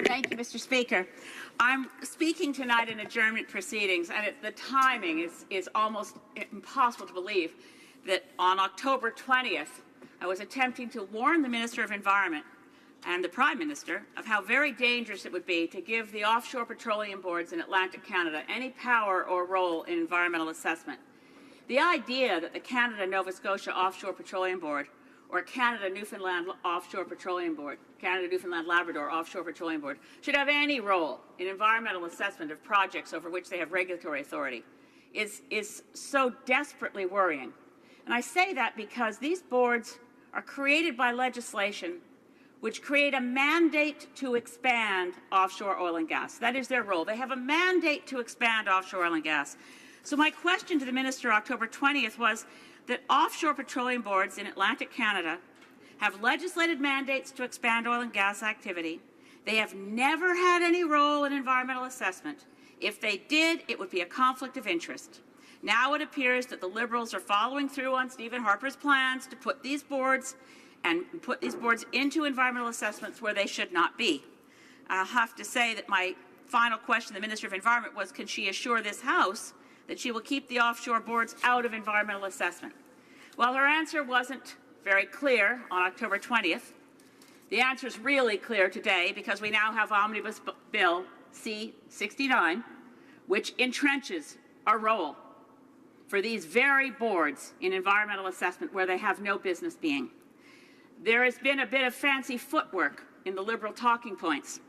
Thank you, Mr. Speaker. I'm speaking tonight in adjournment proceedings, and the timing is almost impossible to believe that on October 20th, I was attempting to warn the Minister of Environment and the Prime Minister of how very dangerous it would be to give the offshore petroleum boards in Atlantic Canada any power or role in environmental assessment. The idea that the Canada-Nova Scotia Offshore Petroleum Board or Canada-Newfoundland Offshore Petroleum Board, Canada-Newfoundland-Labrador Offshore Petroleum Board, should have any role in environmental assessment of projects over which they have regulatory authority is so desperately worrying. And I say that because these boards are created by legislation which create a mandate to expand offshore oil and gas. That is their role. They have a mandate to expand offshore oil and gas. So my question to the Minister October 20th was that offshore petroleum boards in Atlantic Canada have legislated mandates to expand oil and gas activity. They have never had any role in environmental assessment. If they did, it would be a conflict of interest. Now it appears that the Liberals are following through on Stephen Harper's plans to put these boards into environmental assessments where they should not be. I'll have to say that my final question to the Minister of Environment was, can she assure this House that she will keep the offshore boards out of environmental assessment? Well, her answer wasn't very clear on October 20th. The answer is really clear today because we now have Omnibus Bill C-69, which entrenches a role for these very boards in environmental assessment where they have no business being. There has been a bit of fancy footwork in the Liberal talking points.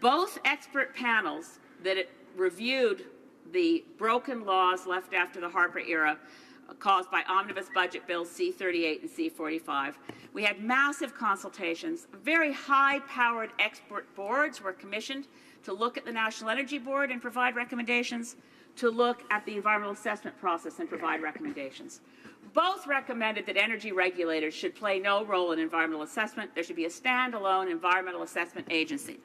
Both expert panels that reviewed the broken laws left after the Harper era caused by Omnibus Budget Bills C-38 and C-45. We had massive consultations. Very high-powered expert boards were commissioned to look at the National Energy Board and provide recommendations, to look at the environmental assessment process and provide recommendations. Both recommended that energy regulators should play no role in environmental assessment. There should be a standalone environmental assessment agency.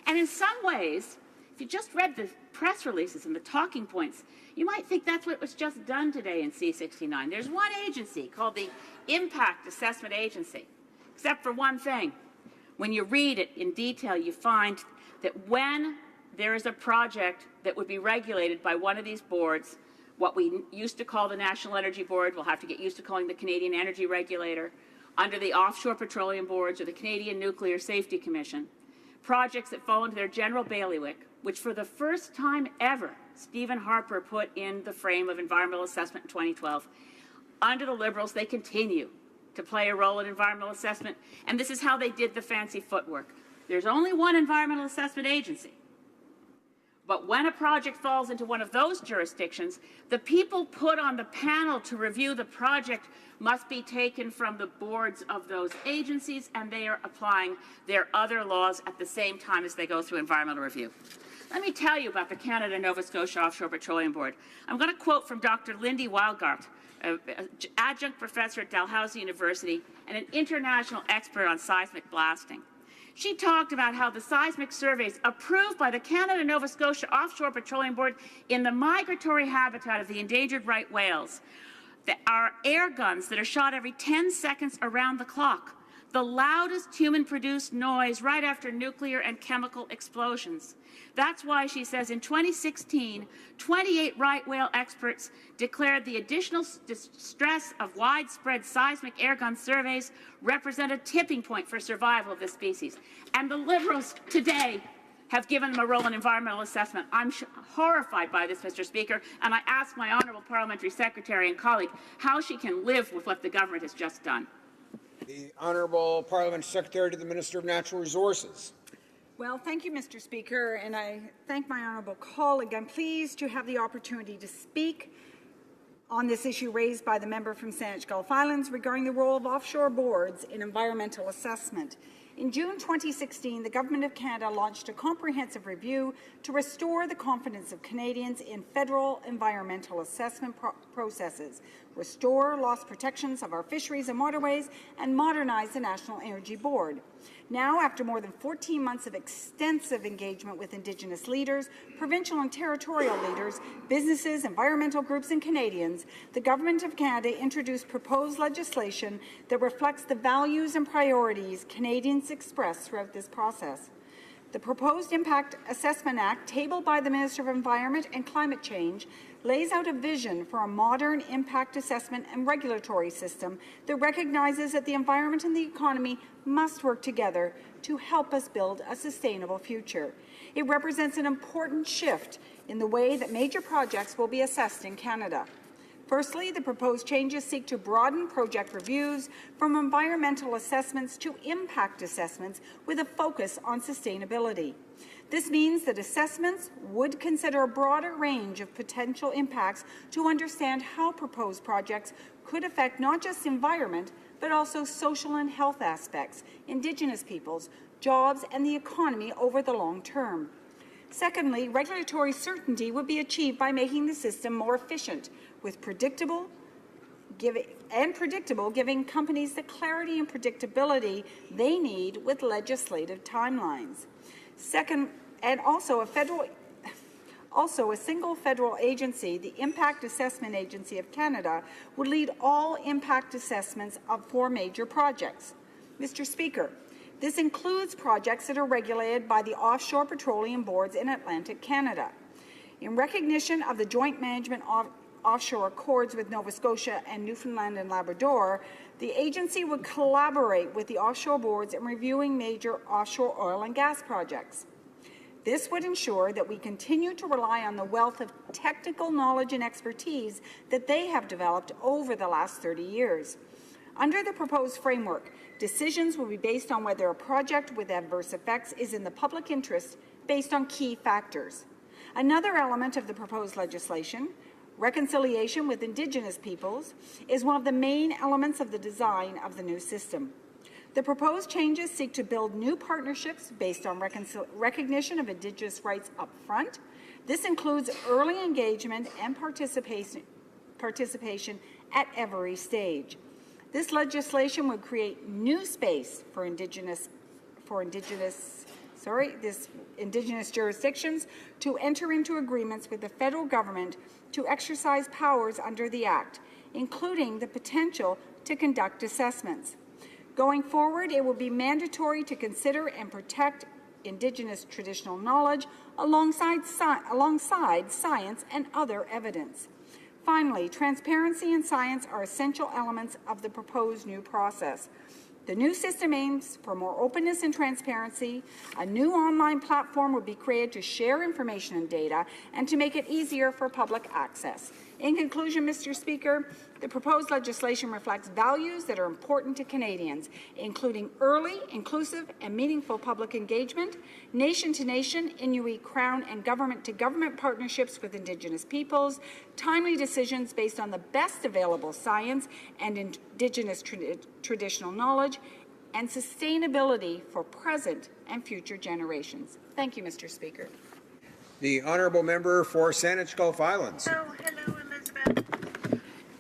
And in some ways, if you just read the press releases and the talking points, you might think that's what was just done today in C-69. There's one agency called the Impact Assessment Agency, except for one thing. When you read it in detail, you find that when there is a project that would be regulated by one of these boards, what we used to call the National Energy Board, we'll have to get used to calling the Canadian Energy Regulator, under the offshore petroleum boards or the Canadian Nuclear Safety Commission, projects that fall into their general bailiwick, which for the first time ever, Stephen Harper put in the frame of environmental assessment in 2012. Under the Liberals, they continue to play a role in environmental assessment, and this is how they did the fancy footwork. There's only one environmental assessment agency. But when a project falls into one of those jurisdictions, the people put on the panel to review the project must be taken from the boards of those agencies, and they are applying their other laws at the same time as they go through environmental review. Let me tell you about the Canada-Nova Scotia Offshore Petroleum Board. I'm going to quote from Dr. Lindy Weilgart, an adjunct professor at Dalhousie University and an international expert on seismic blasting. She talked about how the seismic surveys approved by the Canada-Nova Scotia Offshore Petroleum Board in the migratory habitat of the endangered right whales are air guns that are shot every 10 seconds around the clock, the loudest human-produced noise right after nuclear and chemical explosions. That's why, she says, in 2016, 28 right whale experts declared the additional stress of widespread seismic airgun surveys represent a tipping point for survival of this species. And the Liberals today have given them a role in environmental assessment. I'm horrified by this, Mr. Speaker, and I ask my honourable parliamentary secretary and colleague how she can live with what the government has just done. The Honourable Parliamentary Secretary to the Minister of Natural Resources. Well, thank you, Mr. Speaker, and I thank my honourable colleague. I'm pleased to have the opportunity to speak on this issue raised by the member from Saanich Gulf Islands regarding the role of offshore boards in environmental assessment. In June 2016, the Government of Canada launched a comprehensive review to restore the confidence of Canadians in federal environmental assessment processes, restore lost protections of our fisheries and waterways, and modernize the National Energy Board. Now, after more than 14 months of extensive engagement with Indigenous leaders, provincial and territorial leaders, businesses, environmental groups and Canadians, the Government of Canada introduced proposed legislation that reflects the values and priorities Canadians express throughout this process. The proposed Impact Assessment Act, tabled by the Minister of Environment and Climate Change, lays out a vision for a modern impact assessment and regulatory system that recognizes that the environment and the economy must work together to help us build a sustainable future. It represents an important shift in the way that major projects will be assessed in Canada. Firstly, the proposed changes seek to broaden project reviews from environmental assessments to impact assessments with a focus on sustainability. This means that assessments would consider a broader range of potential impacts to understand how proposed projects could affect not just environment, but also social and health aspects, Indigenous peoples, jobs, and the economy over the long term. Secondly, regulatory certainty would be achieved by making the system more efficient, with predictable, giving companies the clarity and predictability they need with legislative timelines. Second, and also a single federal agency, the Impact Assessment Agency of Canada, would lead all impact assessments of 4 major projects. Mr. Speaker, this includes projects that are regulated by the offshore petroleum boards in Atlantic Canada. In recognition of the joint management of offshore accords with Nova Scotia and Newfoundland and Labrador, the agency would collaborate with the offshore boards in reviewing major offshore oil and gas projects. This would ensure that we continue to rely on the wealth of technical knowledge and expertise that they have developed over the last 30 years. Under the proposed framework, decisions will be based on whether a project with adverse effects is in the public interest based on key factors. Another element of the proposed legislation, reconciliation with Indigenous peoples, is one of the main elements of the design of the new system. The proposed changes seek to build new partnerships based on recognition of Indigenous rights up front. This includes early engagement and participation at every stage. This legislation would create new space for Indigenous jurisdictions to enter into agreements with the federal government to exercise powers under the Act, including the potential to conduct assessments. Going forward, it will be mandatory to consider and protect Indigenous traditional knowledge alongside science and other evidence. Finally, transparency and science are essential elements of the proposed new process. The new system aims for more openness and transparency. A new online platform will be created to share information and data and to make it easier for public access. In conclusion, Mr. Speaker, the proposed legislation reflects values that are important to Canadians, including early, inclusive, and meaningful public engagement, nation-to-nation, Inuit Crown and government-to-government partnerships with Indigenous peoples, timely decisions based on the best available science and Indigenous traditional knowledge, and sustainability for present and future generations. Thank you, Mr. Speaker. The honourable member for Saanich Gulf Islands. Hello, Elizabeth.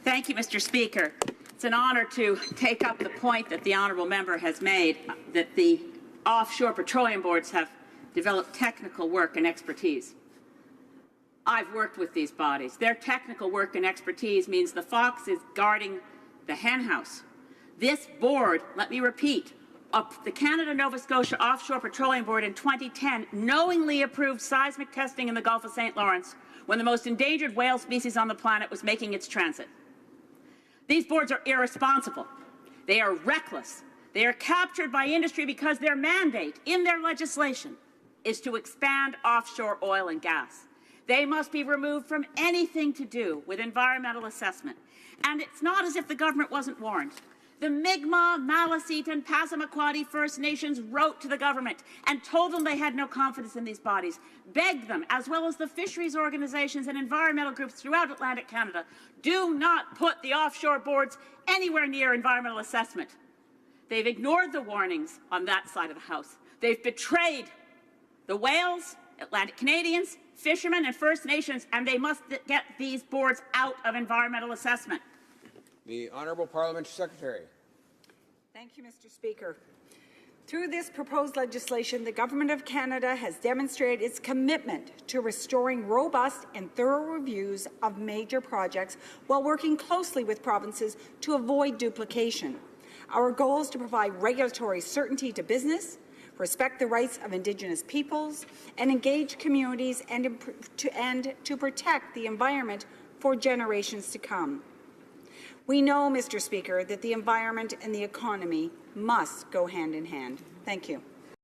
Thank you, Mr. Speaker. It's an honour to take up the point that the honourable member has made, that the offshore petroleum boards have developed technical work and expertise. I've worked with these bodies. Their technical work and expertise means the fox is guarding the henhouse. This board, let me repeat, the Canada-Nova Scotia Offshore Petroleum Board in 2010 knowingly approved seismic testing in the Gulf of St. Lawrence when the most endangered whale species on the planet was making its transit. These boards are irresponsible. They are reckless. They are captured by industry because their mandate in their legislation is to expand offshore oil and gas. They must be removed from anything to do with environmental assessment. And it's not as if the government wasn't warned. The Mi'kmaq, Maliseet, and Passamaquoddy First Nations wrote to the government and told them they had no confidence in these bodies, begged them, as well as the fisheries organizations and environmental groups throughout Atlantic Canada, do not put the offshore boards anywhere near environmental assessment. They've ignored the warnings on that side of the House. They've betrayed the whales, Atlantic Canadians, fishermen, and First Nations, and they must get these boards out of environmental assessment. The Honourable Parliamentary Secretary. Thank you, Mr. Speaker. Through this proposed legislation, the Government of Canada has demonstrated its commitment to restoring robust and thorough reviews of major projects while working closely with provinces to avoid duplication. Our goal is to provide regulatory certainty to business, respect the rights of Indigenous peoples, and engage communities and to protect the environment for generations to come. We know, Mr. Speaker, that the environment and the economy must go hand in hand. Thank you.